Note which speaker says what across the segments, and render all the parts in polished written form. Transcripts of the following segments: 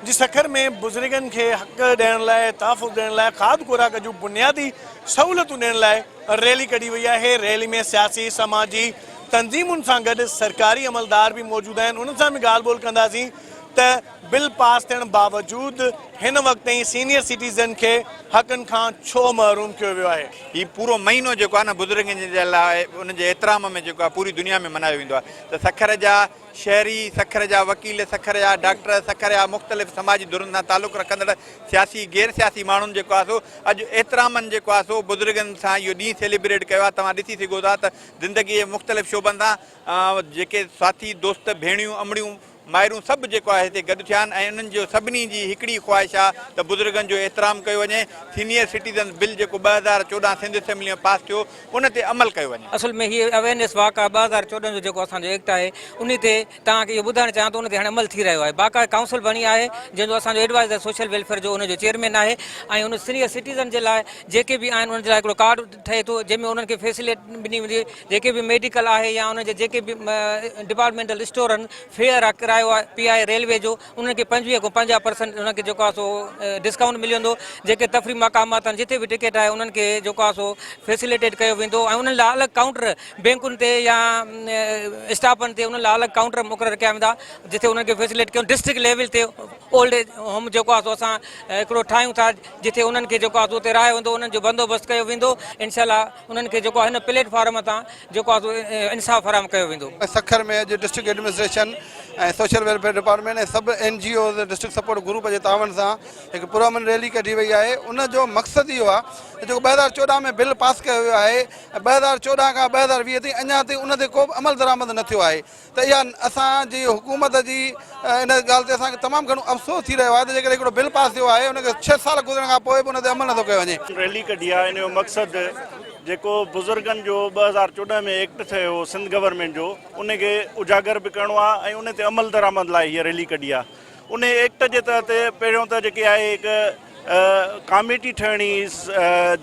Speaker 1: जी सखर में बुजुर्गन के हक़ ॾियण लाइ तहफ़ुज़ ॾियण लाइ खाद खुराक जूं बुनियादी सहूलियतूं ॾियण लाइ रैली कढी वई आहे। रैली में सियासी समाजी तंज़ीमुनि सां गॾु सरकारी अमलदार भी मौजूद आहिनि। उन्हनि सां भी ॻाल्हि ॿोल कंदासीं त बिल पास थियण बावजूदि हिन वक़्त ताईं सीनियर सिटीज़न के हक़नि खां छो महरूम कयो वियो आहे।
Speaker 2: ही पूरो महीनो जेको आहे न बुज़ुर्गनि जे लाइ उनजे एतिराम में जेको आहे पूरी दुनिया में मल्हायो वेंदो आहे। त सखर जा शहरी, सखर जा वकील, सखर जा डॉक्टर, सखर जा मुख़्तलिफ़ समाजी धुरनि सां तालुक़ु रखंदड़ सियासी गैर सियासी माण्हुनि जेको आहे सो अॼु एतिरामनि जेको आहे सो बुज़ुर्गनि सां इहो ॾींहुं सेलिब्रेट कयो आहे। तव्हां ॾिसी सघो था त ज़िंदगीअ जे मुख़्तलिफ़ शोबनि सां जेके साथी दोस्त भेणियूं अमड़ियूं मायरूं सभु जेको आहे हिते गॾु थिया आहिनि ऐं उन्हनि जो सभिनी जी हिकिड़ी ख़्वाहिश आहे त बुज़ुर्गनि जो एतिराम कयो वञे। सीनियर सिटीज़न बिल जेको 2014 सिंध असेंबली में पास थियो उन ते अमल कयो वञे।
Speaker 3: असल में हीअ अवेयरनेस वाक आहे 2014 जो जेको असांजो एक्ट आहे उन ते तव्हांखे इहो ॿुधाइणु चाहियां थो उन ते हाणे अमल थी रहियो आहे। बाक़ाइदा काउंसिल बणी आहे जंहिंजो असांजो एडवाइज़र सोशल वेलफेयर जो उनजो चेयरमैन आहे ऐं उन सीनियर सिटीज़न जे लाइ जेके बि आहिनि उन्हनि जे लाइ हिकिड़ो कार्ड ठहे थो जंहिंमें उन्हनि खे फैसिलिटी ॾिनी वेंदी। जेके बि मेडिकल आहे या उनजे जेके बि डिपार्टमेंटल स्टोर आहिनि, फेयर आहे, किरायो आहे, PI रेलवे जो उन्हनि खे 25 खां 50% उन्हनि खे जेको आहे सो डिस्काउंट मिलंदो। जेके तफ़री मक़ामात आहिनि जिते बि टिकट आहे उन्हनि खे जेको आहे सो फैसिलिटेट कयो वेंदो ऐं उन्हनि लाइ अलॻि काउंटर बैंकुनि ते या स्टाफनि ते उन्हनि लाइ अलॻि काउंटर मुक़ररु कया वेंदा जिते उन्हनि खे फैसिलिटी कयूं। डिस्ट्रिक्ट लेवल ते ओल्ड एज होम जेको आहे सो असां हिकिड़ो ठाहियूं था जिते उन्हनि खे जेको आहे सो उते रहायो वेंदो, उन्हनि जो बंदोबस्तु कयो वेंदो। इंशाअल्लाह उन्हनि खे जेको आहे हिन प्लेटफॉर्म तां जेको आहे सो इंसाफ़ फराहम कयो वेंदो।
Speaker 4: सखर में अॼु डिस्ट्रिक्ट एडमिनिस्ट्रेशन ऐं सोशल वेलफेयर डिपार्टमेंट ऐं सभु NGO डिस्ट्रिक्ट सपोर्ट ग्रुप जे तावन सां हिकु पुरअमन रैली कढी वई आहे। उनजो मक़सदु इहो आहे जेको 2014 में बिल पास कयो वियो आहे, 2014 खां 2020 ताईं अञा ताईं उन ते को बि अमल दरामद न थियो आहे। त इहा असांजी हुकूमत जी इन ॻाल्हि ते असांखे तमामु घणो अफ़सोस थी रहियो आहे त जेकॾहिं हिकिड़ो बिल पास थियो आहे उनखे 6 साल गुज़रण खां पोइ बि उन ते अमल नथो कयो वञे।
Speaker 1: रैली कढी आहे इन जो मक़सदु जेको बुज़ुर्गनि जो 2014 में एक्ट थियो सिंध गवर्नमेंट जो उनखे उजागर बि करिणो आहे ऐं उन ते अमल दरामद लाइ हीअ रैली कढी आहे। उन एक्ट जे तहत पहिरियों त जेकी आहे हिकु कमेटी ठहिणी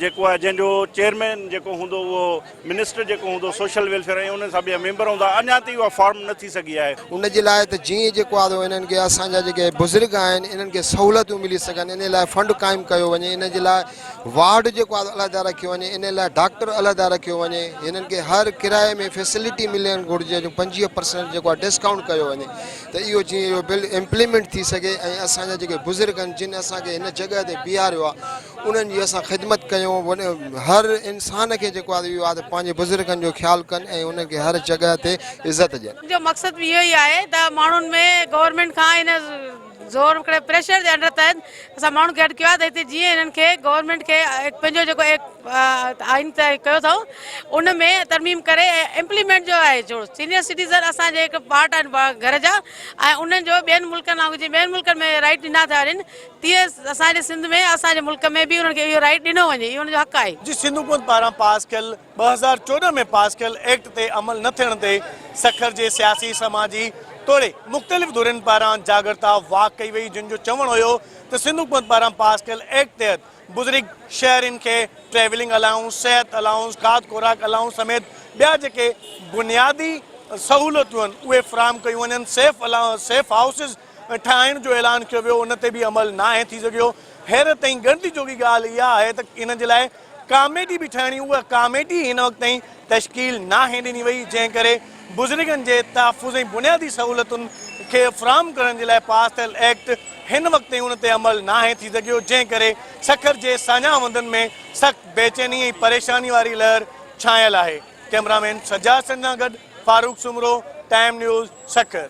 Speaker 1: जेको आहे जंहिंजो चेयरमैन जेको हूंदो उहो मिनिस्टर जेको हूंदो सोशल वेलफेयर ऐं उन सां ॿिया मेंबर हूंदा। अञा ताईं उहा फॉर्म न थी सघी आहे।
Speaker 5: उन जे लाइ त जीअं जेको आहे इन्हनि खे असांजा जेके बुज़ुर्ग आहिनि इन्हनि खे सहूलियतूं मिली सघनि इन लाइ फंड क़ाइमु कयो वञे। इन जे लाइ वार्ड जेको आहे अलॻि रखियो वञे, इन लाइ डॉक्टर अलॻि रखियो वञे। हिननि खे हर किराए में फैसिलिटी मिलणु घुरिजे जो 25% जेको आहे डिस्काउंट कयो वञे त इहो जीअं इहो बिल इम्प्लीमेंट थी सघे ऐं असांजा जेके बुज़ुर्ग आहिनि जिन असांखे हिन जॻह ते बीहारियो आहे उन्हनि जी असां ख़िदमत कयूं। हर इंसान खे जेको आहे इहो आहे त पंहिंजे बुज़ुर्गनि जो ख़्यालु कनि ऐं उनखे हर जॻह ते इज़त ॾियनि।
Speaker 6: जो मक़सदु बि इहो ई आहे त माण्हुनि में गवर्नमेंट खां इन ज़ोर हिकिड़े प्रेशर जे अंडर तहत असां माण्हुनि खे गॾु कयो आहे त हिते जीअं हिननि खे गवर्नमेंट खे पंहिंजो जेको आइन तय कयो अथऊं उन में तरमीम करे इम्प्लीमेंट जो आहे जो सीनियर सिटीज़न असांजे हिकु पार्ट आहिनि घर जा ऐं उन्हनि जो ॿियनि मुल्कनि वांगुरु जीअं ॿियनि मुल्कनि में राइट ॾिना था वञनि तीअं असांजे सिंध में असांजे मुल्क में बि उन्हनि खे इहो राइट ॾिनो वञे। इहो उनजो हक़ आहे।
Speaker 1: जी सिंध हुकूमत पारां पास कयल 2014 में पास कयल एक्ट ते अमल न थियण ते सखर जे सियासी समाजी तोड़े मुख़्तलिफ़ धुरनि पारां जागरता वाक कई वई जिन जो चवणु हुयो त सिंध हुकूमत पारां पास कयल एक्ट तहत बुज़ुर्ग शहरिन के ट्रैवलिंग अलाउंस, सेहत अलाउंस, खाद खुराक अलाउंस समेत ॿिया जेके बुनियादी सहूलियतूं आहिनि उहे फ़राहम कयूं वञनि। सेफ हाउसिस ठाहिण जो ऐलान कयो वियो उन ते बि अमल न आहे थी सघियो। हैरत ताईं ॻणती जोगी ॻाल्हि इहा आहे त इन जे लाइ कमेटी बि ठहिणी, उहा कमेटी हिन वक़्त ताईं तश्कील न आहे ॾिनी वई जंहिं करे बुज़ुर्गनि जे तहफ़ुज़ ऐं बुनियादी सहूलियतुनि खे फ़राहम करण जे लाइ पास थियल एक्ट हिन वक़्त ताईं उन ते अमल न आहे थी सघियो जंहिं करे सखर जे साञा हंधनि में सख़्तु बेचैनी ऐं परेशानी वारी लहर छायल आहे। कैमरामैन सजाद सां गॾु फारूक सुमरो, टाइम न्यूज़, सखर।